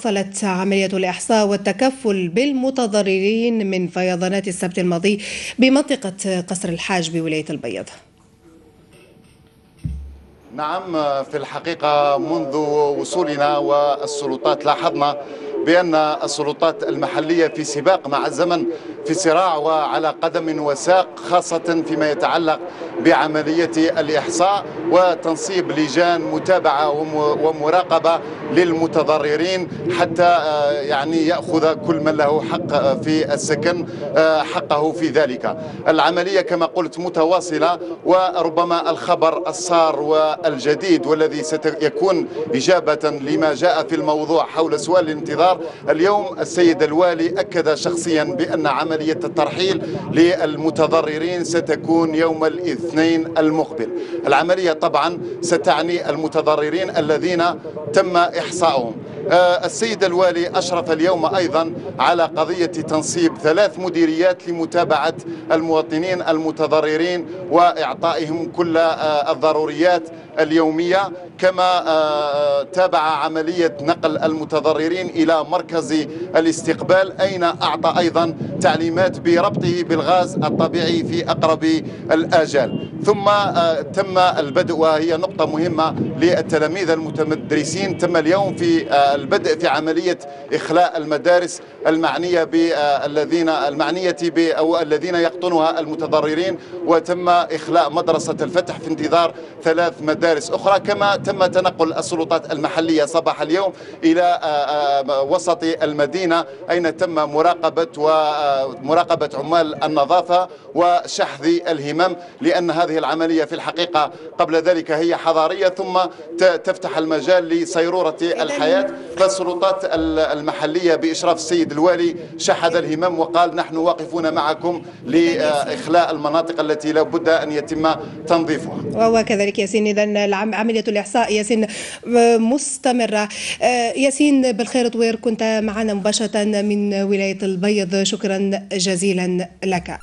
واصلت عملية الإحصاء والتكفل بالمتضررين من فيضانات السبت الماضي بمنطقة قصر الحاج بولاية البيض. نعم، في الحقيقة منذ وصولنا والسلطات لاحظنا بأن السلطات المحلية في سباق مع الزمن، في صراع وعلى قدم وساق، خاصة فيما يتعلق بعملية الإحصاء وتنصيب لجان متابعة ومراقبة للمتضررين حتى يأخذ كل من له حق في السكن حقه في ذلك. العملية كما قلت متواصلة، وربما الخبر السار والجديد والذي سيكون إجابة لما جاء في الموضوع حول سؤال الانتظار. اليوم السيد الوالي أكد شخصيا بأن عملية الترحيل للمتضررين ستكون يوم الاثنين المقبل. العملية طبعا ستعني المتضررين الذين تم إحصاؤهم. السيد الوالي أشرف اليوم أيضا على قضية تنصيب 3 مديريات لمتابعة المواطنين المتضررين وإعطائهم كل الضروريات اليومية، كما تابع عملية نقل المتضررين إلى مركز الاستقبال، أين أعطى أيضا تعليمات بربطه بالغاز الطبيعي في أقرب الآجال. ثم تم البدء، وهي نقطة مهمة للتلاميذ المتمدرسين، تم اليوم في البدء في عملية إخلاء المدارس المعنية أو الذين يقطنها المتضررين، وتم إخلاء مدرسة الفتح في انتظار 3 مدارس أخرى. كما تم تنقل السلطات المحلية صباح اليوم إلى وسط المدينة، أين تم مراقبة عمال النظافة وشحذ الهمم، لأن هذه العملية في الحقيقة قبل ذلك هي حضارية ثم تفتح المجال لصيرورة الحياة. فالسلطات المحلية بإشراف السيد الوالي شحذ الهمم وقال نحن واقفون معكم لإخلاء المناطق التي لا بد أن يتم تنظيفها. وكذلك ياسين، إذن عملية الإحصاء ياسين مستمرة. ياسين بالخير طوير، كنت معنا مباشرة من ولاية البيض، شكرا جزيلا لك.